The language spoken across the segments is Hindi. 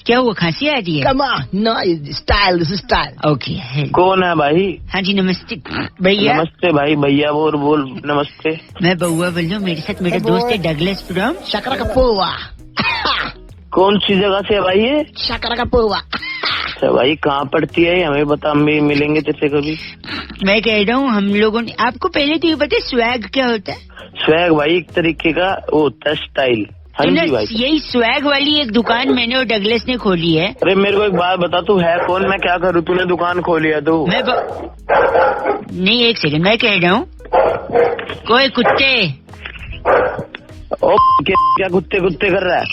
क्या हुआ, खांसी आ रही है? Come on, no, style, this is style. Okay है। कौन है भाई? हाँ जी नमस्ते भैया। नमस्ते भाई, भैया बोल नमस्ते। मैं बउआ बोल रहा हूँ, मेरे साथ मेरा दोस्त है डगलस फ्रॉम Shakarakapoa. कौन सी जगह से है भाई ये? Shakarakapoa. अच्छा भाई, कहाँ पड़ती है? हमें बता, हम भी मिलेंगे तेरे कभी। मैं कह रहा हूँ हम लोगों ने, आपको पहले तो ये पता है स्वैग क्या होता है? स्वैग भाई एक तरीके का वो होता है स्टाइल। हाँ तो ना जी भाई, यही स्वैग वाली एक दुकान मैंने और डगलस ने खोली है। अरे मेरे को एक बात बता, तू है कौन? मैं क्या करूँ? तूने दुकान खोली है तू? नहीं एक सेकंड, मैं कह रहा हूँ कोई कुत्ते। ओ क्या कुत्ते कर रहा है?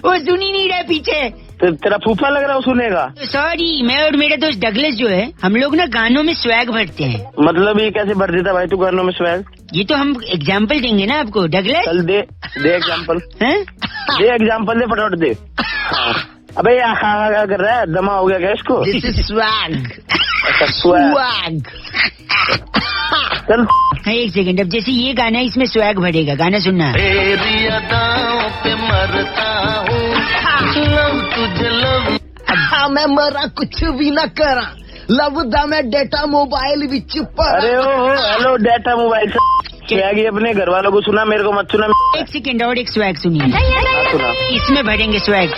वो सुन ही नहीं रहा पीछे। तो तेरा फूफा लग रहा है, सुनेगा। सॉरी, मैं और मेरा दोस्त डगलस जो है, हम लोग ना गानों में स्वैग भरते हैं। मतलब ये कैसे भर देता भाई तू गानों में स्वैग? ये तो हम एग्जाम्पल देंगे ना आपको डगलस। चल दे एग्जाम्पल। हैं? दे एग्जाम्पल, दे फटाफट दे। अबे क्या कर रहा है? दमा हो गया क्या इसको? This is swag. अच्छा स्वैग। Swag. चल हाँ एक सेकंड, अब जैसे ये गाना है इसमें स्वैग भरेगा, गाना सुनना। तेरी अदाओं पे मरता हूँ, लव तुझे लव। हाँ मैं मरा कुछ भी ना करा, लव दा मैं डेटा मोबाइल विच पर। अरे ओ हेलो डाटा मोबाइल स्वैग, ये अपने घर वालों को सुना, मेरे को मत सुना। एक सेकंड और एक स्वैग सुनिए, सुना। इसमें भरेंगे स्वैग।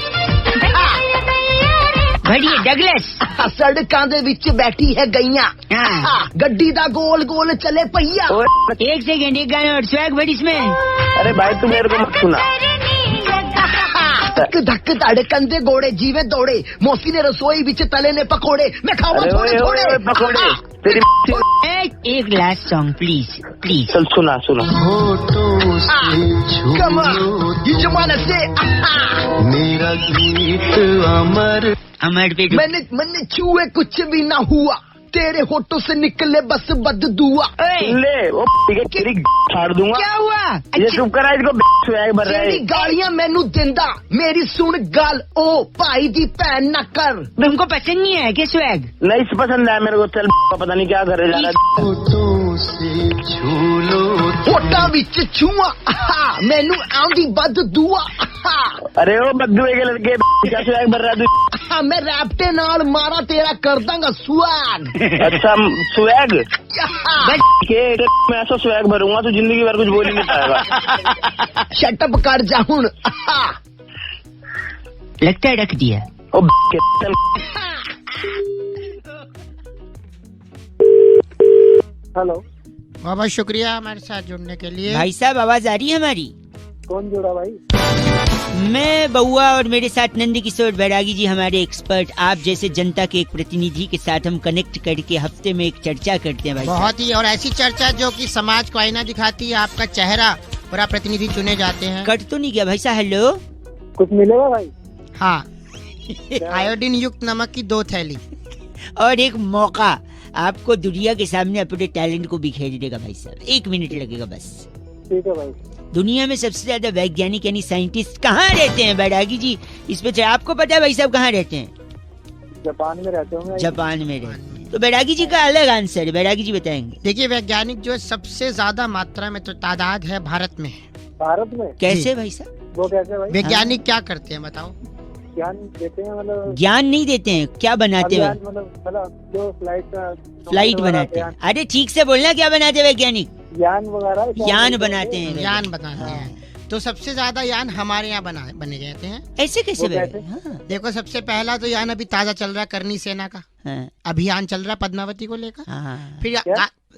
भरिए डगलस। सड़कां दे विच बैठी है गैया, हाँ। गड्डी दा गोल गोल चले पहिया। एक सेकंड, एक गाना और स्वैग भर इसमें। अरे भाई तू मेरे को मत सुना। धक धक धड़कन दे गोड़े जीवे दौड़े, मौसी ने रसोई विच तले ने पकोड़े, मैं खावा अरे थोड़े ओए, थोड़े ओए, पकोड़े तेरी। एक लास्ट सॉन्ग प्लीज प्लीज। चल सुना। होठों से Come on, you just wanna say, मेरा गीत अमर। अमर पे मैंने छुए कुछ भी ना हुआ, तेरे होठों से निकले बस बददुआ। ले वो तेरी फाड़ दूंगा। क्या हुआ? ये चुप करा, इसको स्वैग भर रहा है। तेरी गालियां मैनू देंदा, मेरी सुन गाल ओ भाई दी भैन ना कर। तुमको पसंद नहीं है क्या स्वैग? नहीं पसंद है मेरे को। चल पता नहीं क्या करे जा रहा है। होठों से छू लो, होठा विच छुआ, मैनू आंदी बददुआ। अरे ओ बद्दुए के लड़के, क्या स्वैग भर रहा है तू? मैं रैप्टे नाल मारा तेरा कर दांगा स्वैग। अच्छा स्वैग के मैं ऐसा स्वैग भरूंगा तो जिंदगी भर कुछ बोल ही नहीं पाएगा। शटअप कर जा हुन। लगता है रख दिया। ओ चल। हेलो, बहुत बहुत शुक्रिया हमारे साथ जुड़ने के लिए। भाई साहब आवाज आ रही है हमारी? कौन जुड़ा भाई? मैं बउआ और मेरे साथ नंद किशोर बैरागी जी, हमारे एक्सपर्ट, आप जैसे जनता के एक प्रतिनिधि के साथ हम कनेक्ट करके हफ्ते में एक चर्चा करते हैं भाई साहब। बहुत ही, और ऐसी चर्चा जो कि समाज को आईना दिखाती है, आपका चेहरा और आप प्रतिनिधि चुने जाते हैं। कट तो नहीं गया भाई साहब? हेलो, कुछ मिलेगा भाई? हाँ, आयोडीन युक्त नमक की 2 थैली और एक मौका आपको दुनिया के सामने अपने टैलेंट को बिखेरने का भाई साहब। 1 मिनट लगेगा बस। ठीक है भाई। दुनिया में सबसे ज्यादा वैज्ञानिक यानी साइंटिस्ट कहाँ रहते हैं बैरागी जी? इस पे आपको पता है भाई साहब कहाँ रहते हैं? जापान में रहते होंगे। जापान में रहते हैं। तो बैरागी जी का अलग आंसर है, बैरागी जी बताएंगे। देखिए, वैज्ञानिक जो है सबसे ज्यादा मात्रा में तो तादाद है भारत में। भारत में? कैसे भाई साहब? वो कैसे भाई? वैज्ञानिक क्या करते हैं बताओ? ज्ञान देते हैं, मतलब ज्ञान नहीं देते हैं, क्या बनाते हैं? मतलब जो फ्लाइट बनाते हैं। अरे ठीक से बोलना, क्या बनाते हैं वैज्ञानिक? यान वगैरह यान बनाते हैं। यान बनाते हैं। तो सबसे ज्यादा यान हमारे यहाँ बने जाते हैं। ऐसे कैसे? हाँ। देखो, सबसे पहला तो यान अभी ताजा चल रहा है, करनी सेना का। हाँ। अभियान चल रहा है पद्मावती को लेकर। हाँ। फिर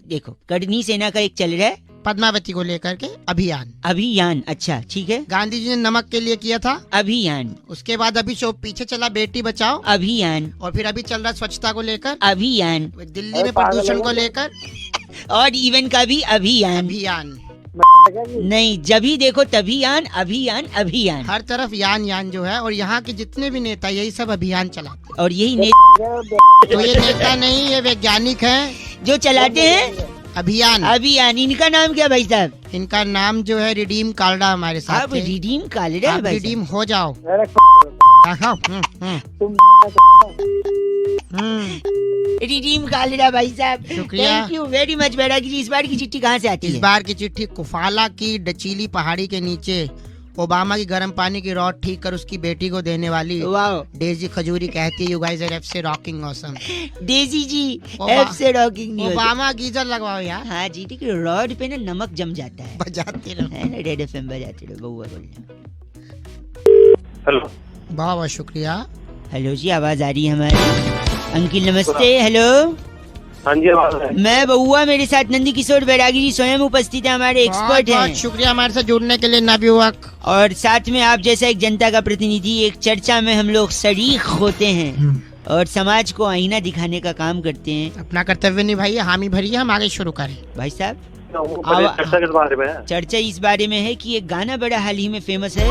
देखो, करनी सेना का एक चल रहा है, पद्मावती को लेकर के अभियान। अच्छा ठीक है। गांधी जी ने नमक के लिए किया था अभियान। उसके बाद अभी पीछे चला बेटी बचाओ अभियान, और फिर अभी चल रहा स्वच्छता को लेकर अभियान, दिल्ली में प्रदूषण को लेकर, और इवन का भी अभियान। नहीं, जब भी देखो तभी यान, अभियान अभियान, हर तरफ यान जो है। और यहाँ के जितने भी नेता यही सब अभियान चलाते और यही तो ये नेता नहीं, ये वैज्ञानिक हैं जो चलाते हैं अभियान। इनका नाम क्या भाई साहब? इनका नाम जो है रिडीम कालड़ा हमारे साथ। अब रिडीम कालड़ा, रिडीम हो जाओ। रिडीम कालड़ा भाई साहब, शुक्रिया। थैंक यू वेरी मच बैरागी जी। इस बार की चिट्ठी कहाँ से आती है? इस बार की चिट्ठी कुफाला की डचीली पहाड़ी के नीचे ओबामा की गर्म पानी की रॉड ठीक कर उसकी बेटी को देने वाली वाओ डेजी खजूरी कहती है यू गाइस आर एफ से रॉकिंग ऑसम। डेजी जी ओबा- एफ से रॉकिंग नहीं होती। ओबामा गीजर लगवाओ यार, हाँ जी ठीक है, रॉड पे ना नमक जम जाता है। बजाते रहो। है ना, रेड एफएम बजाते रहो, बउआ बोल रहे हेलो। बहुत बहुत शुक्रिया। हेलो जी, आवाज आ रही है हमारी। अंकिल नमस्ते। हेलो, हाँ जी आवाज है। मैं बउआ, मेरे साथ नंदी किशोर बैरागी जी स्वयं उपस्थित है, हमारे बहुत एक्सपर्ट बहुत हैं। शुक्रिया हमारे साथ जुड़ने के लिए नबीवक। और साथ में आप जैसा एक जनता का प्रतिनिधि, एक चर्चा में हम लोग शरीक होते हैं और समाज को आईना दिखाने का काम करते हैं। अपना कर्तव्य निभाइए, हामी भरिए, हम आगे शुरू करें। भाई साहब, चर्चा किस बारे में है? चर्चा इस बारे में है कि एक गाना बड़ा हाल ही में फेमस है,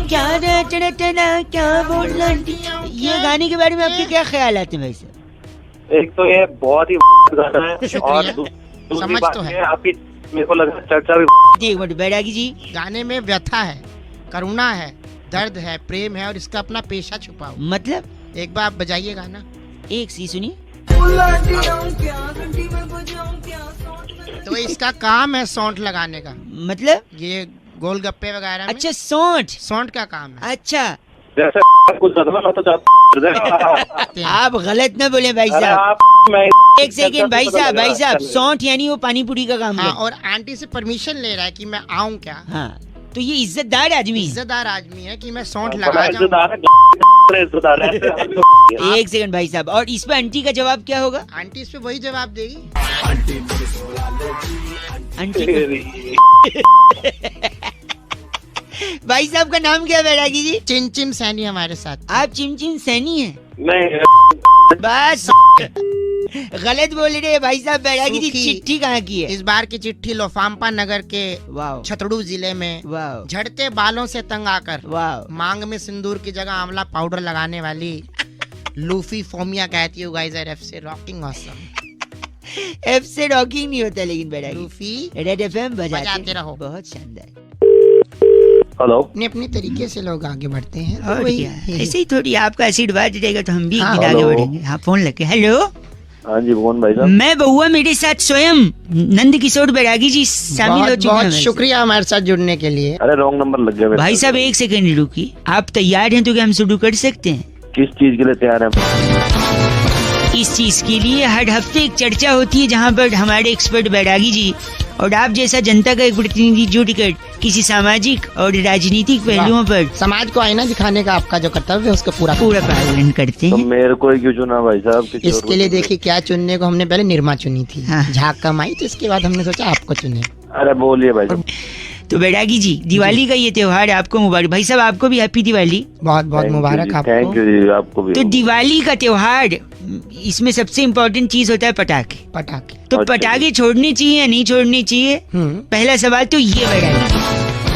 क्या रटना क्या बोलना। ये गाने के बारे में आपके क्या ख्याल आते हैं भाई साहब? एक तो ये बहुत ही गाना है शुक्रिया। और दूसरी समझ बात तो है। ये आपकी मेरे को लगा चर्चा भी। एक मिनट बैरागी जी, गाने में व्यथा है, करुणा है, दर्द है, प्रेम है और इसका अपना पेशा छुपा हुआ। मतलब एक बार आप बजाइए गाना। एक सी सुनिए। तो इसका काम है सौंठ लगाने का, मतलब ये गोलगप्पे वगैरह में अच्छा, सौंठ। सौंठ का काम है। अच्छा, जैसे कुछ ज्यादा मैं तो चाहता आप गलत ना बोले भाई अरे साहब। आप मैं एक सेकेंड भाई साहब, सौंठ यानी वो पानी पूरी का काम हाँ, है। और आंटी से परमिशन ले रहा है कि मैं आऊँ क्या। हाँ, तो ये इज्जतदार आदमी है। इज्जतदार आदमी है कि मैं सौंठ बड़ा लगा जाऊँ। इज्जतदार है, इज्जतदार है। एक सेकंड भाई साहब, और इस पे आंटी का जवाब क्या होगा? आंटी इस पे वही जवाब देगी। आंटी भाई साहब का नाम क्या है बैरागी जी? चिमचिम सैनी हमारे साथ। आप चिमचिम सैनी हैं? नहीं बस गलत बोल रहे हैं भाई साहब। बैरागी जी सूखी। चिट्ठी कहाँ की है? इस बार की चिट्ठी लोफाम्पा नगर के वाह छतड़ू जिले में वाह झड़ते बालों से तंग आकर वाह, मांग में सिंदूर की जगह आंवला पाउडर लगाने वाली लूफी फोमिया कहती है गाइस आर एफ से रॉकिंग ऑसम। एफ से रॉकिंग नहीं होता, लेकिन बैरागी लूफी रेड एफएम बजाते रहो। बहुत शानदार। हेलो। अपने अपने तरीके से लोग आगे बढ़ते हैं, तो और वही क्या, ऐसे ही थोड़ी आपका आशीर्वाद रहेगा तो हम भी एक हाँ, दिन आगे हेलो। बढ़ेंगे। हाँ, फोन लगे। हेलो, हाँ जी कौन भाई साहब? मैं बउआ, मेरे साथ स्वयं नंद किशोर बैरागी जी शामिल हो बहुत चुके हैं बहुत हमारे साथ। शुक्रिया हमारे साथ जुड़ने के लिए। अरे रॉन्ग नंबर लग गया मेरे भाई साथ। साहब एक सेकंड रुकिए, आप तैयार हैं तो क्या हम शुरू कर सकते हैं? किस चीज के लिए तैयार है? इस चीज के लिए हर हफ्ते एक चर्चा होती है जहां पर हमारे एक्सपर्ट बैरागी जी और आप जैसा जनता का एक प्रतिनिधि जुड़कर किसी सामाजिक और राजनीतिक पहलुओं पर समाज को आईना दिखाने का आपका जो कर्तव्य है उसको पूरा पूरा पालन करते तो हैं। मेरे को ही क्यों चुना भाई साहब? किसी और इसके को लिए चुना? देखिए क्या चुनने को हमने पहले निर्मा चुनी थी, हाँ। झाग कम आई, तो इसके बाद हमने सोचा आपको चुने। अरे बोलिए भाई साहब। तो बैरागी जी, दिवाली का ये त्योहार आपको मुबारक। भाई साहब आपको भी हैप्पी दिवाली। बहुत बहुत मुबारक थैंक आपको। यू जी, आपको भी। तो दिवाली का त्योहार, इसमें सबसे इम्पोर्टेंट चीज होता है पटाखे। पटाखे। तो अच्छा पटाखे छोड़ने चाहिए या नहीं छोड़ने चाहिए? पहला सवाल तो ये बैरागी जी।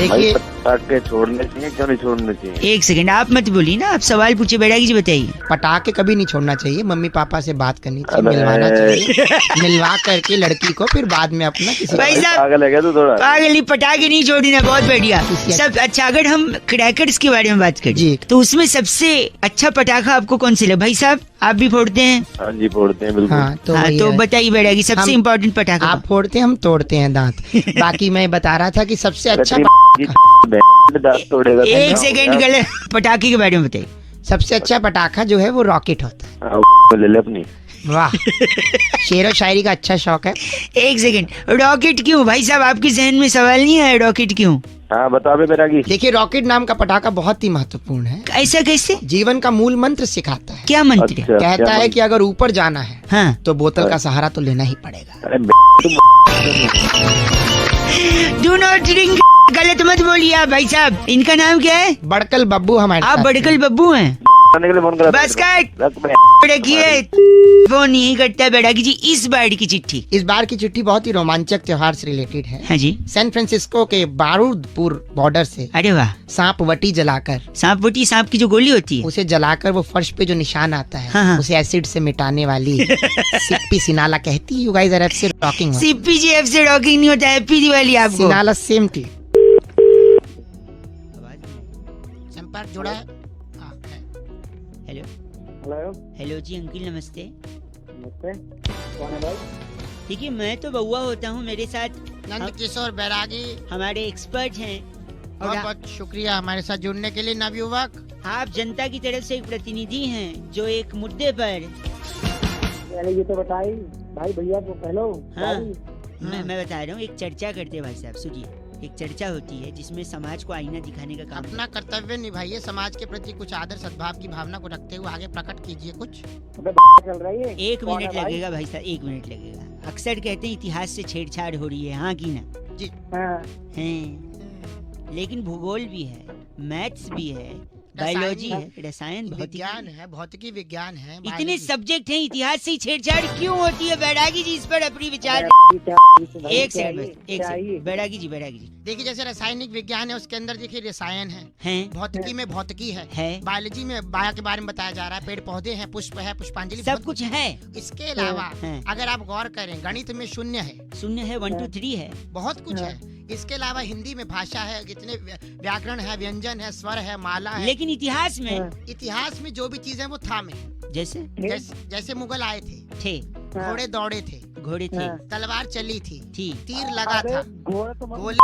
भाई देखिए पटाखे छोड़ने चाहिए क्यों नहीं छोड़ने चाहिए? एक सेकंड, आप मत बोलिए ना, आप सवाल पूछे बैरागी जी, बताइए। पटाखे कभी नहीं छोड़ना चाहिए, मम्मी पापा से बात करनी चाहिए, अबे। मिलवाना चाहिए, मिलवा करके लड़की को फिर बाद में अपना किसी भाई साहब, पागल है क्या तू थोड़ा? पागल, पटाखे नहीं छोड़ना, बहुत बढ़िया। सब अच्छा। अगर हम क्रैकर्स के बारे में बात करें जी। तो उसमें सबसे अच्छा पटाखा आपको कौन सा लगा? भाई साहब आप भी फोड़ते हैं? हाँ जी फोड़ते हैं बिल्कुल। हाँ तो हाँ, वही तो है। बताइए बैरागी, सबसे हम- इम्पोर्टेंट पटाखा। आप फोड़ते हैं, हम तोड़ते हैं दांत। बाकी मैं बता रहा था कि सबसे अच्छा दांत तोड़ेगा तो एक क्या सेकंड, होगा? गलत। पटाखे के बारे में बताइए। सबसे अच्छा पटाखा जो है वो रॉकेट होता है। हाँ, ले ले अपनी। वाह, शेर और शायरी का अच्छा शौक है। एक सेकंड, रॉकेट क्यों भाई साहब? आपके जहन में सवाल नहीं आया रॉकेट क्यों? हाँ बता बे बैरागी। देखिए रॉकेट नाम का पटाखा बहुत ही महत्वपूर्ण है, ऐसा कैसे? जीवन का मूल मंत्र सिखाता है। क्या मंत्र है? अच्छा, कहता क्या है कि अगर ऊपर जाना है हाँ, तो बोतल का सहारा तो लेना ही पड़ेगा। अरे डू नॉट ड्रिंक। गलत मत बोलिए आप भाई साहब। इनका नाम क्या है? बड़कल बब्बू हमारे आप साथ बड़कल बब्बू हैं? के लिए फोन करा था। बस काट। रख बे। रखिए, फोन नहीं करता बैरागी जी। इस बार की चिट्ठी। इस बार की चिट्ठी बहुत ही रोमांचक त्योहार से रिलेटेड है। हाँ जी। सैन फ्रांसिस्को के बारूदपुर बॉर्डर से अरे वाह, सांप वटी जलाकर, सांप वटी, सांप की जो गोली होती है। उसे जलाकर वो फर्श पे जो निशान आता है हाँ, हाँ। उसे एसिड से मिटाने वाली सिप्पी सिनाला कहती है यू गाइस आर एफ से रॉकिंग। CPGF से रॉकिंग नहीं होता। हैप्पी दिवाली आपको। सिनाला सेम टू। संपर्क जुड़ा है। हाँ, है। हेलो हेलो हेलो जी अंकिल नमस्ते। नमस्ते, कौन है भाई? देखिए मैं तो बउआ होता हूँ, मेरे साथ नंद किशोर बैरागी हमारे एक्सपर्ट हैं। और बहुत बहुत शुक्रिया हमारे साथ जुड़ने के लिए नवयुवक। आप जनता की तरफ से एक प्रतिनिधि हैं जो एक मुद्दे पर मैंने ये तो बताई भाई भैया को हेलो हाँ। भाई। मैं बता रहा हूँ, एक चर्चा करते हैं भाई साहब, सुनिए। एक चर्चा होती है जिसमें समाज को आईना दिखाने का काम अपना कर्तव्य निभाइए, समाज के प्रति कुछ आदर सद्भाव की भावना को रखते हुए आगे प्रकट कीजिए कुछ। अबे चल रही है। एक कौन है मिनट भाई? लगेगा भाई साहब, 1 मिनट लगेगा। अक्सर कहते हैं इतिहास से छेड़छाड़ हो रही है, हाँ की ना? जी हाँ। हैं, लेकिन भूगोल भी है, मैथ्स भी है, बायोलॉजी है, रसायन, विज्ञान है, भौतिकी विज्ञान है, इतने बायोलॉजी। सब्जेक्ट हैं, इतिहास से ही छेड़छाड़ क्यों होती है? बैरागी जी इस पर अपनी विचार। एक सेकंड बस, एक सेकंड। बैरागी जी देखिए जैसे रासायनिक विज्ञान है उसके अंदर देखिए रसायन है, हैं, भौतिकी में भौतिकी है, है, बायोलॉजी में बायो के बारे में बताया जा रहा है, पेड़ पौधे हैं, पुष्प है, पुष्पांजलि, सब बहुत कुछ है। इसके अलावा हैं। अगर आप गौर करें गणित में शून्य है, शून्य है, 1 2 3 है। बहुत कुछ है। इसके अलावा हिंदी में भाषा है, जितने व्याकरण है, व्यंजन है, स्वर है, माला है। लेकिन इतिहास में इतिहास में जो भी चीजें वो था में, जैसे जैसे मुगल आए थे, थे, घोड़े दौड़े थे, घोड़े थे, तलवार चली थी, थी, तीर लगा था, गोले तो गोले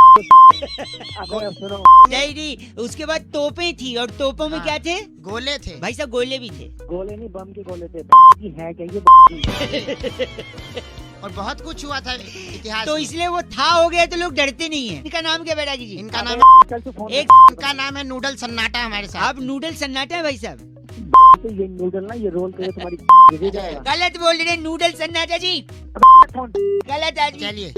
अबे सुनो नहीं, उसके बाद तोपें थी, और तोपों में हाँ। क्या थे? गोले थे। भाई साहब गोले भी थे। गोले नहीं बम के गोले थे। की है क्या ये? और बहुत कुछ हुआ था इतिहास तो में। इसलिए वो था हो गया तो लोग डरते नहीं है। इनका नाम क्या बैरागी जी? इनका नाम कल तो फोन एक इनका नाम है नूडल सन्नाटा हमारे साथ। आप नूडल सन्नाटा है भाई साहब? तो ये नूडल ना ये रोल करे तुम्हारी गिर जाएगा। गलत बोल रहे हैं, नूडल सन्नाटा जी, फोन गलत आदमी। चलिए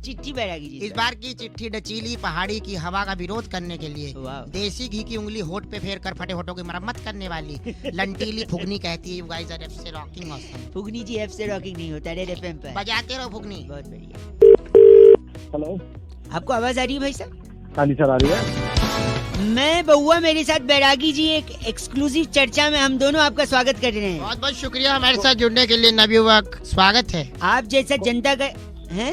चिट्ठी बैरागी जी इस बार की चिट्ठी डचीली पहाड़ी की हवा का विरोध करने के लिए वाह। देसी घी की उंगली होठ पे फेर कर फटे होठों की मरम्मत करने वाली लंटीली फुगनी कहती है you guys are FC rocking awesome. फुगनी जी एफ से रॉकिंग नहीं होता, रेड एफएम पर। बजाते रहो फुगनी। बहुत बढ़िया। हेलो आपको आवाज आ रही है भाई साहब? हाँ जी सर आ रही है। मैं बउआ, मेरे साथ बैरागी जी, एक एक्सक्लूसिव चर्चा में हम दोनों आपका स्वागत कर रहे हैं। बहुत बहुत शुक्रिया हमारे साथ जुड़ने के लिए नवयुवक, स्वागत है। आप जैसा जनता का है,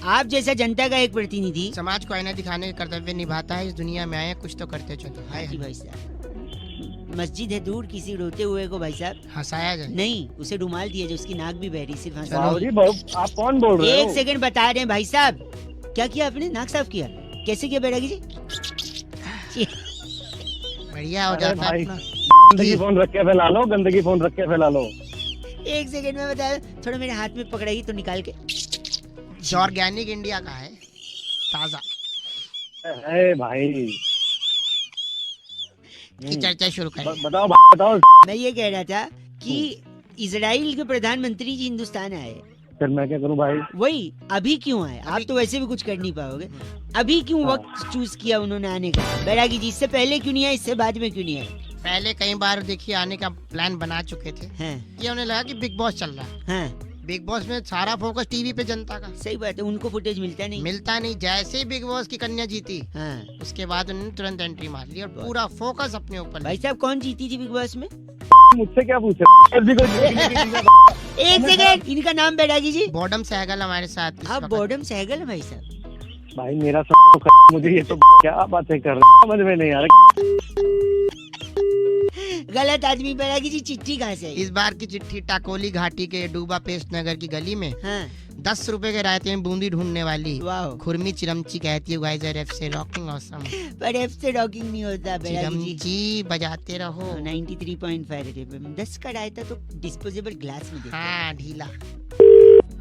आप जैसा जनता का एक प्रतिनिधि समाज को आईना दिखाने का कर्तव्य निभाता है, इस दुनिया में आए हैं, कुछ तो करते चलो। हाय जी भाई साहब, मस्जिद है दूर, किसी रोते हुए को भाई साहब हंसाया जाए। नहीं, उसे रुमाल दिया जो उसकी नाक भी बह रही, सिर्फ हंसा चलो। नहीं। आप कौन बोल रहे एक सेकंड बता रहे हैं भाई साहब। क्या किया आपने? नाक साफ किया? कैसे किया बैरागी जी? बढ़िया हो जाता है अपना। गंदगी फोन रख के फैला लो, गंदगी फोन रख के फैला लो। एक सेकंड में बता, थोड़ा मेरे हाथ में पकड़ाई तो निकाल के। ऑर्गेनिक इंडिया का है, ताजा। है भाई की चर्चा शुरू करें। बताओ बताओ। मैं ये कह रहा था कि इजराइल के प्रधानमंत्री जी हिंदुस्तान आए, फिर मैं क्या करूं भाई? वही अभी क्यों आए? आप तो वैसे भी कुछ कर नहीं पाओगे। अभी क्यों वक्त चूज किया उन्होंने आने का? बैरागी जी, इससे पहले क्यों नहीं आए, इससे बाद में क्यों नहीं आए? पहले कई बार देखिए आने का प्लान बना चुके थे। हाँ, ये उन्हें लगा कि बिग बॉस चल रहा है, हाँ, बिग बॉस में सारा फोकस टीवी पे जनता का, सही बात है, उनको फुटेज मिलता नहीं। मिलता नहीं। जैसे ही बिग बॉस की कन्या जीती, हाँ उसके बाद उन्होंने तुरंत एंट्री मार ली और पूरा फोकस अपने ऊपर भाई साहब, कौन जीती थी बिग बॉस में? मुझसे क्या पूछे? एक सेकंड, इनका नाम बैरागी जी? बॉडम सहगल हमारे साथ इस आप वक्त। बॉडम सहगल है भाई साहब? भाई मेरा सब तो मुझे ये तो क्या बातें कर रहे हैं, समझ में नहीं आ रहा। गलत आदमी। बैरागी जी, चिट्ठी कहाँ से आई? इस बार की चिट्ठी टाकोली घाटी के डूबा पेस्ट नगर की गली में हाँ, 10 रुपए के रायते में बूंदी ढूंढने वाली वाह। खुरमी चिरमची कहती है guys are FC rocking awesome. पर एफ से रॉकिंग नहीं होता बैरागी जी। चिरमची बजाते रहो। 93.5 रेडियो 10 का रायता तो डिस्पोजेबल ग्लास में देते हैं। हाँ ढीला।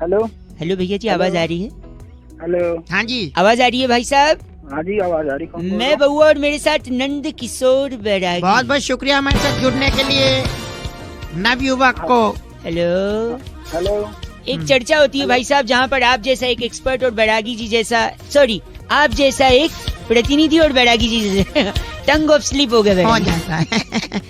हेलो हेलो भैया जी, आवाज आ रही है? हेलो। हाँ जी आवाज आ रही है भाई साहब? हाँ जी आवाज आ रही। कौन बोल रहा मैं है? बउआ और मेरे साथ नंद किशोर बैरागी। बहुत बहुत शुक्रिया हमारे साथ जुड़ने के लिए नवयुवक को। हेलो। हेलो। एक चर्चा होती है भाई साहब जहाँ पर आप जैसा एक एक्सपर्ट और बैरागी जी जैसा, सॉरी, आप जैसा एक प्रतिनिधि और बैरागी जी जैसा टंग ऑफ स्लिप हो गया हो बैरागी। जाता है।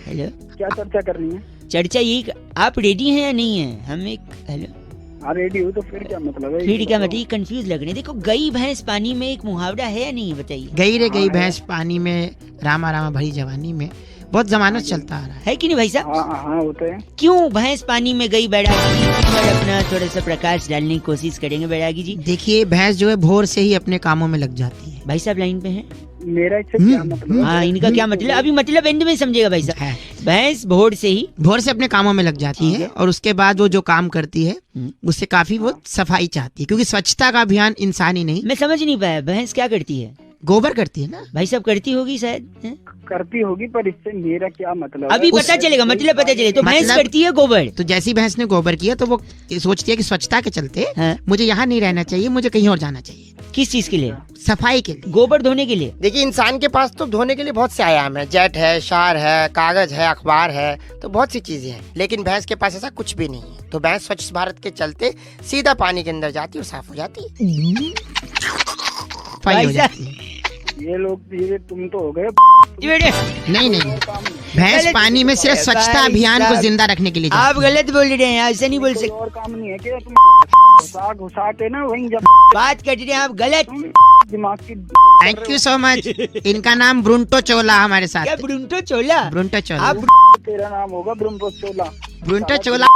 हेलो, क्या चर्चा कर रही है? चर्चा यही, आप रेडी हैं या नहीं है? हम एक, हेलो, हाँ रेडी हूँ तो फिर क्या मतलब है? फिर क्या मतलब? कंफ्यूज लग रहे हैं। देखो, गई भैंस पानी में एक मुहावरा है या नहीं है, बताइए। गई रे गई भैंस पानी में, रामा रामा भरी जवानी में, बहुत जमानत चलता आ रहा है। है कि नहीं भाई साहब? हाँ हाँ होते हैं। क्यों भैंस पानी में गई बैरागी जी? इस पर अपना थोड़ा सा प्रकाश डालने की कोशिश करेंगे बैरागी जी। देखिए भैंस जो है भोर से ही अपने कामों में लग जाती है। भाई साहब लाइन पे हैं? मेरा इससे क्या मतलब है? हाँ, इनका क्या मतलब? अभी मतलब एंड में समझेगा भाई साहब। भैंस भोर से ही भोर से अपने कामों में लग जाती है और उसके बाद वो जो काम करती है उससे काफी वो सफाई चाहती है, क्योंकि स्वच्छता का अभियान इंसान ही नहीं, मैं समझ नहीं पाया भैंस क्या करती है। गोबर करती है ना। भाई सब करती होगी शायद हैं? करती होगी, पर इससे मेरा क्या मतलब अभी पता चलेगा, मतलब पता चले तो भैंस मतलब- करती है गोबर। तो जैसी भैंस ने गोबर किया तो वो सोचती है कि स्वच्छता के चलते हाँ। मुझे यहाँ नहीं रहना चाहिए, मुझे कहीं और जाना चाहिए, किस चीज के लिए? सफाई के लिए। गोबर धोने के लिए। देखिए इंसान के पास तो धोने के लिए बहुत से आयाम है, जेट है, शार है, कागज है, अखबार है, तो बहुत सी चीजें हैं, लेकिन भैंस के पास ऐसा कुछ भी नहीं है। तो भैंस स्वच्छ भारत के चलते सीधा पानी के अंदर जाती है और साफ हो जाती है, सफाई हो जाती है। ये लोग ये तुम तो हो गए। नहीं नहीं, भैंस गलत- पानी में सिर्फ स्वच्छता भाई अभियान को साहब, जिंदा रखने के लिए आप जाती है। गलत बोल रहे हैं, ऐसे नहीं बोल कोई सकते। और काम नहीं है क्या? तुम घुसा के ना वहीं जब बात कर रहे हैं आप गलत। दिमाग की थैंक यू सो मच। इनका नाम ब्रुंटो चोला हमारे साथ क्या है। ब्रुंटो चोला? ब्रुंटो चोला। आप तेरा नाम होगा ब्रह्मचोला। ब्रुंटो चोला।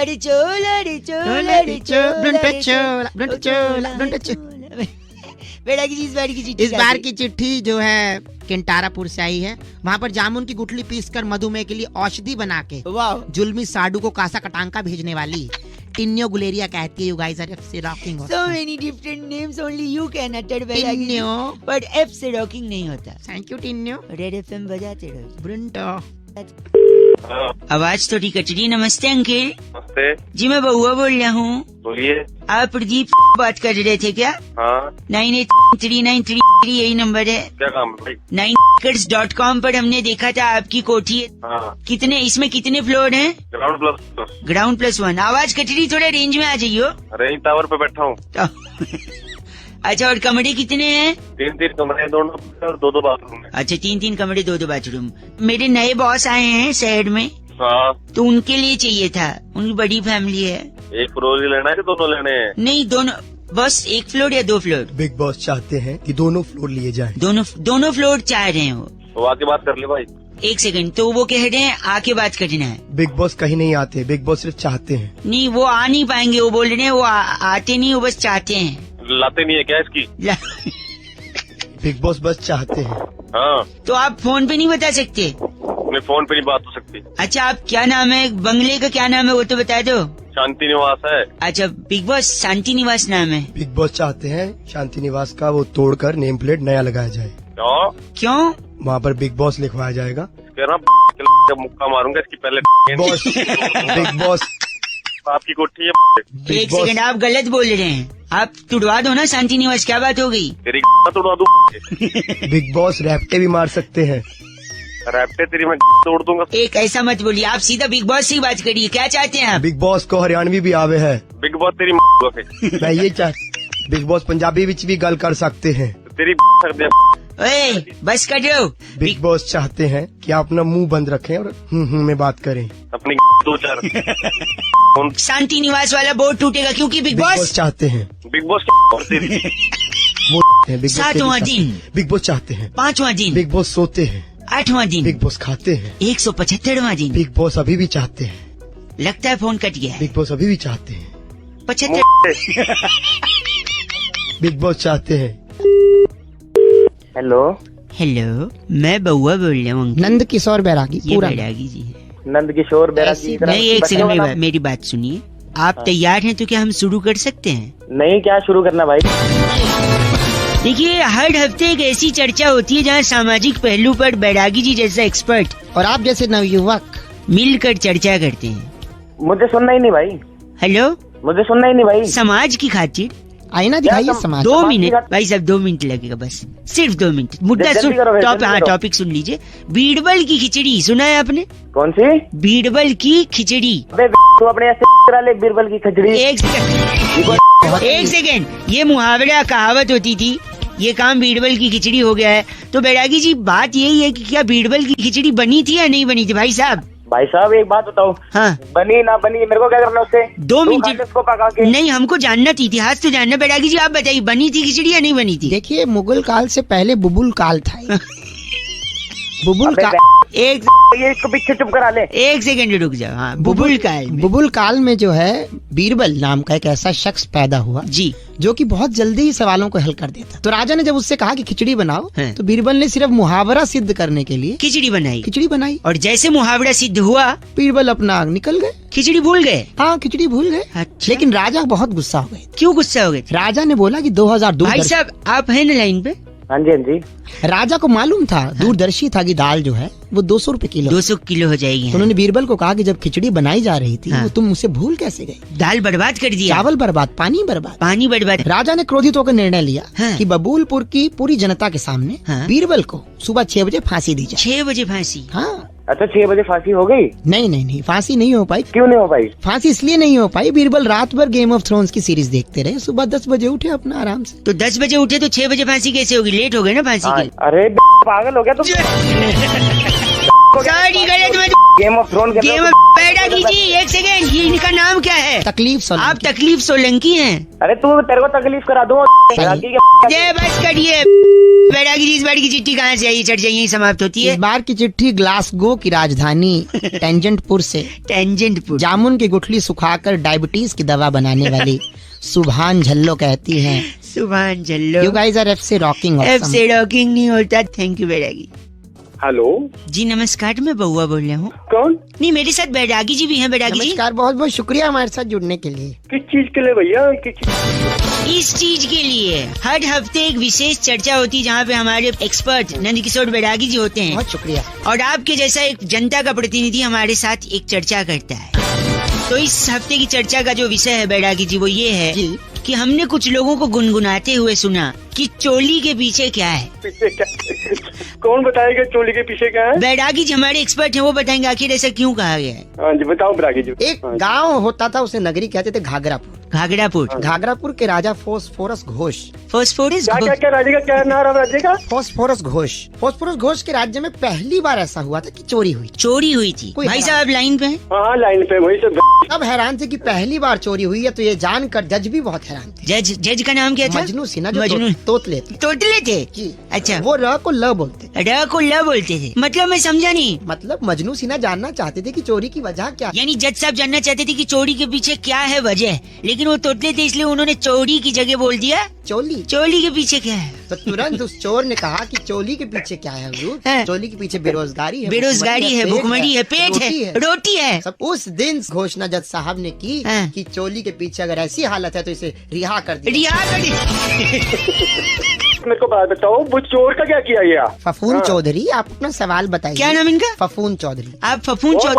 अरे चोला, अरे चोला, अरे चोला, ब्रुंटो अरे चोला, ब्रुंटो चोला, ब्रुंटो चोला। बेटा की इस बार की चिट्ठी इस बार की चिट्ठी जो है केंटारापुर से आई है। वहाँ पर जामुन की गुठली पीसकर मधुमेह के लिए औषधि बना के वाह, जुल्मी साडू को कासा कटांका भेजने वाली टिन्यो गुलेरिया कहती है, you guys are FC rocking. so many different names only you can utter बेटा की, टिन्यो। but F से रॉकिंग नहीं होता। थैंक यू टिन्यो। रेड एफएम बजाते रहो। ब्रुंटो। आवाज थोड़ी कचरी। नमस्ते अंकल नमस्ते, जी, मैं बउआ बोल रहा हूँ। बोलिए। आप प्रदीप बात कर रहे थे क्या? हाँ, 983933 यही नंबर है। क्या काम है भाई? 9acres.com पर हमने देखा था आपकी कोठी। हाँ, कितने इसमें कितने फ्लोर हैं? Ground plus ground +1। आवाज कचरी, थोड़ा रेंज में आ जाइयो। रेंज टावर पे बैठा हूँ। अच्छा, और कमरे कितने हैं? 3 कमरे हैं, दोनों और 2 बाथरूम है। अच्छा, 3 कमरे 2 बाथरूम। मेरे नए बॉस आए हैं शहर में, हाँ, तो उनके लिए चाहिए था। उनकी बड़ी फैमिली है। एक फ्लोर ही लेना है कि दोनों लेने हैं? नहीं, दोनों, बस 1 फ्लोर या 2 फ्लोर? बिग बॉस चाहते हैं कि दोनों फ्लोर लिए जाएं। दोनों फ्लोर चाह रहे हैं वो। तो आके बात कर ले भाई। 1 सेकंड, तो वो कह रहे हैं आके बात करना है। बिग बॉस कहीं नहीं आते, बिग बॉस सिर्फ चाहते हैं। नहीं, वो आ नहीं पाएंगे। वो बोल रहे हैं वो आते नहीं, वो बस चाहते हैं। लाते नहीं है क्या इसकी? बिग बॉस बस चाहते हैं। हाँ, तो आप फोन पे नहीं बता सकते? अपने फोन पे नहीं बात हो सकती। अच्छा, आप क्या नाम है बंगले का? क्या नाम है वो तो बता दो। शांति निवास है। अच्छा, बिग बॉस शांति निवास नाम है। बिग बॉस चाहते हैं शांति निवास का वो तोड़कर नेम प्लेट नया लगाया जाए। क्यों? क्यों? वहाँ पर बिग बॉस लिखवाया जाएगा। कह रहा मुक्का मारूंगा इसकी पहले। बॉस बिग बॉस आपकी कोठी है। बिग 1 बॉस सेकंड, आप गलत बोल रहे हैं। आप तुड़वा दो ना शांति निवास। क्या बात हो गई? तेरी तोड़ा दूं। बिग बॉस रैप्टे भी मार सकते हैं। रैप्टे तेरी मैं तोड़ दूंगा। एक ऐसा मत बोलिए, आप सीधा बिग बॉस से ही बात करिए। क्या चाहते हैं आप? बिग बॉस को हरियाणवी भी आवे है। बिग बॉस तेरी मैं ये चाह बिग बॉस पंजाबी विच भी गल कर सकते हैं। तेरी ओए, बस कर दो। बिग बॉस चाहते हैं कि आप अपना मुंह बंद रखें और में बात करें। अपनी 2-4 शांति निवास वाला बोर्ड टूटेगा क्योंकि बिग बिग बॉस बॉस। चाहते हैं बिग बॉस तेरी वो हैं, बिग बॉस 7वां दिन, बिग बॉस चाहते हैं। 5वां दिन, बिग बॉस सोते हैं। 8वां दिन, बिग बॉस खाते हैं। 175वां दिन। बिग बॉस अभी भी चाहते हैं। लगता है फोन कट गया है। बिग बॉस अभी भी चाहते हैं। 75। बिग बॉस चाहते हैं। हेलो, हेलो, मैं बउआ बोल रहा हूँ अंकल। नंद किशोर बैरागी ये पूरा। बैरागी जी है। नंद किशोर बैरागी। नहीं, 1 सेकंड, मेरी बात सुनिए। आप तैयार हैं तो क्या हम शुरू कर सकते हैं? नहीं, क्या शुरू करना भाई? देखिए, हर हफ्ते एक ऐसी चर्चा होती है जहाँ सामाजिक पहलू पर बैरागी जी जैसा एक्सपर्ट और आप जैसे नवयुवक मिलकर चर्चा करते हैं। मुझे सुनना ही नहीं भाई। हेलो, मुझे सुनना ही नहीं भाई। समाज की खातिर आईना दिखाइए समाज। 2 समाज की मिनट खातिर- भाई साहब, 2 मिनट लगेगा बस, सिर्फ 2 मिनट। मुद्दा जल्दी सुन, करो भाई, जल्दी करो। टॉपिक सुन लीजिए। बीरबल की खिचड़ी सुना है आपने? कौन सी? बीरबल की खिचड़ी। अबे तू अपने ऐसे करा ले बीरबल की खिचड़ी। 1 सेकंड, 1 सेकंड। ये मुहावरा कहावत होती थी, ये काम बीरबल की खिचड़ी हो गया है। तो बैरागी जी, बात यही है कि क्या बीरबल की खिचड़ी बनी थी या नहीं बनी थी भाई साहब? भाई साहब एक बात बताओ, हाँ, बनी ना बनी मेरे को क्या करना उससे? 2 तू मिनट। खा ले उसको पका के। नहीं, हमको जानना थी, इतिहास तो जानना। बैरागी जी आप बताइए, बनी थी खिचड़ी या नहीं बनी थी? देखिए, मुगल काल से पहले बुबुल काल था। बुबुल अबे काल। एक ये इसको पीछे चुप करा ले। एक सेकंड रुक जाओ। हाँ, बुबुल काल में। बुबुल काल में जो है बीरबल नाम का एक ऐसा शख्स पैदा हुआ जी, जो कि बहुत जल्दी ही सवालों को हल कर देता। तो राजा ने जब उससे कहा कि खिचड़ी बनाओ, हाँ। तो बीरबल ने सिर्फ मुहावरा सिद्ध करने के लिए खिचड़ी बनाई। खिचड़ी बनाई। और जैसे मुहावरा सिद्ध हुआ, बीरबल अपना निकल गए। खिचड़ी भूल गए। हाँ, खिचड़ी भूल गए। अच्छा। लेकिन राजा बहुत गुस्सा हो गए। क्यों गुस्सा हो गए थे? राजा ने बोला कि 2002 भाई साहब आप हैं ना लाइन पे? हाँ जी, हाँ जी। राजा को मालूम था, दूरदर्शी था कि दाल जो है वो 200 रुपए किलो। 200 किलो हो जाएगी। तो उन्होंने बीरबल को कहा कि जब खिचड़ी बनाई जा रही थी, हाँ। वो तुम उसे भूल कैसे गए? दाल बर्बाद कर दिया, चावल बर्बाद, पानी बर्बाद। पानी बर्बाद। राजा ने क्रोधित होकर निर्णय लिया हाँ। कि बबूलपुर की पूरी जनता के सामने हाँ। बीरबल को सुबह 6 बजे फांसी दी जाए। 6 बजे फांसी। हाँ, अच्छा, 6 बजे फांसी हो गई? नहीं, फांसी नहीं हो पाई। क्यों नहीं हो पाई? फांसी इसलिए नहीं हो पाई, बीरबल रात भर गेम ऑफ थ्रोन्स की सीरीज देखते रहे, सुबह 10 बजे उठे अपना आराम से। तो 10 बजे उठे तो 6 बजे फांसी कैसे होगी? लेट हो गए ना फांसी के लिए। अरे पागल हो गया तुम। सारी गलत मत। गेम ऑफ थ्रोन के गेम पैदा कीजिए। एक सेकेंड, ये इनका नाम क्या है? तकलीफ सोलंकी। आप तकलीफ सोलंकी हैं। अरे तू तेरे को तकलीफ करा दूँ। ये बस करिए। बैरागी जी, इस बार की चिट्ठी कहाँ से आई? चर्चा यही समाप्त होती इस है। बार की चिट्ठी ग्लासगो की राजधानी टेंजेंटपुर से टेंजेंटपुर। जामुन की गुठली सुखाकर डायबिटीज की दवा बनाने वाली सुभान झल्लो कहती हैं, सुभान यू जल्लो। गाइस आर एफ से रॉकिंग। एफ से रॉकिंग नहीं होता। थैंक यू बैरागी हेलो जी। नमस्कार, मैं बउआ बोल रहा हूँ। कौन? नहीं, मेरे साथ बैरागी जी भी हैं। बैरागी जी, नमस्कार, बहुत बहुत शुक्रिया हमारे साथ जुड़ने के लिए। किस चीज के लिए भैया? इस चीज के लिए हर हफ्ते एक विशेष चर्चा होती है जहाँ पे हमारे एक्सपर्ट नंदकिशोर बैरागी जी होते हैं, बहुत शुक्रिया। और आपके जैसा एक जनता का प्रतिनिधि हमारे साथ एक चर्चा करता है। तो इस हफ्ते की चर्चा का जो विषय है बैरागी जी, वो ये है जी। कि हमने कुछ लोगों को गुनगुनाते हुए सुना कि चोली के पीछे क्या है। पीछे क्या? कौन बताएगा चोली के पीछे क्या है? बैरागी जी हमारे एक्सपर्ट हैं, वो बताएंगे आखिर ऐसा क्यों कहा गया है। हाँ जी, बताओ ब्रागी जी। एक गांव होता था, उसे नगरी कहते थे घाघरापुर। घाघरापुर। घाघरापुर के राजा फोस्फोरस घोष। फॉस्फोरस। क्या क्या क्या राज्य का क्या नाम है राज्य का? फोस्फोरस घोष के राज्य में पहली बार ऐसा हुआ था कि चोरी हुई। चोरी हुई थी। कोई भाई हैरान- साहब लाइन पे हैं? हाँ, लाइन पे वही से। अब हैरान थे कि पहली बार चोरी हुई है, तो ये जानकर जज भी बहुत हैरान थे। जज का नाम क्या था? मजनू सिन्हा, जो मजनू। तोतले थे। तोतले थे। जी। अच्छा। वो र को ल बोलते। र को ल बोलते थे। मतलब मैं समझा नहीं। मतलब मजनू सिन्हा जानना चाहते थे कि चोरी की वजह क्या। यानी जज साहब जानना चाहते थे कि चोरी के पीछे क्या है वजह, लेकिन वो तोतले थे इसलिए उन्होंने चोरी की जगह बोल दिया चोली। चोली के पीछे क्या है। तो तुरंत उस चोर ने कहा कि चोली के पीछे क्या है हुजूर? हाँ। चोली के पीछे बेरोजगारी है, बेरोजगारी है, भुखमरी है, पेट रोटी है, रोटी है। सब उस दिन घोषणा जज साहब ने की हाँ। कि चोली के पीछे अगर ऐसी हालत है तो इसे रिहा कर दिया। रिहा कर। मेरे को बात बताओ, वो चोर का क्या किया गया? फफून चौधरी, आप अपना सवाल बताइए। क्या नाम इनका? फफून चौधरी। आप फफून कौन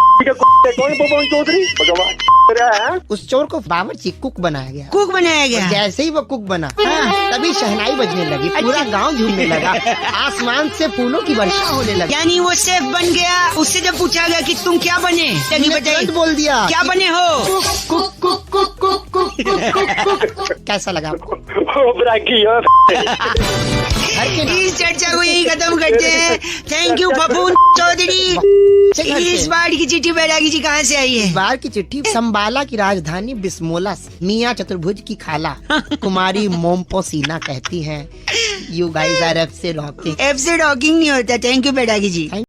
पवन चौधरी? भगवान है? उस चोर को बावर्ची कुक बनाया गया। कुक बनाया गया। जैसे ही वो कुक बना, तभी शहनाई बजने लगी, पूरा गांव झूमने लगा, आसमान से फूलों की वर्षा होने लगी। यानी वो शेफ बन गया। उससे जब पूछा गया कि तुम क्या बने, तभी उसने बताइए तुरंत बोल दिया क्या बने हो। कैसा लगा आपको? ब्रागी घर के नाम- इस चर्चा को यही खत्म करते हैं। थैंक यू फफून चौधरी। घर से। इस बार की चिट्ठी बैरागी जी कहाँ से आई है? इस बार की चिट्ठी संबाला की राजधानी बिस्मोला से मियाँ चतुर्भुज की खाला कुमारी मोम्पोसीना कहती हैं, यू गाइस आर एफ से रॉकिंग। एफ से रॉकिंग नहीं होता। Thank you Bairagi ji.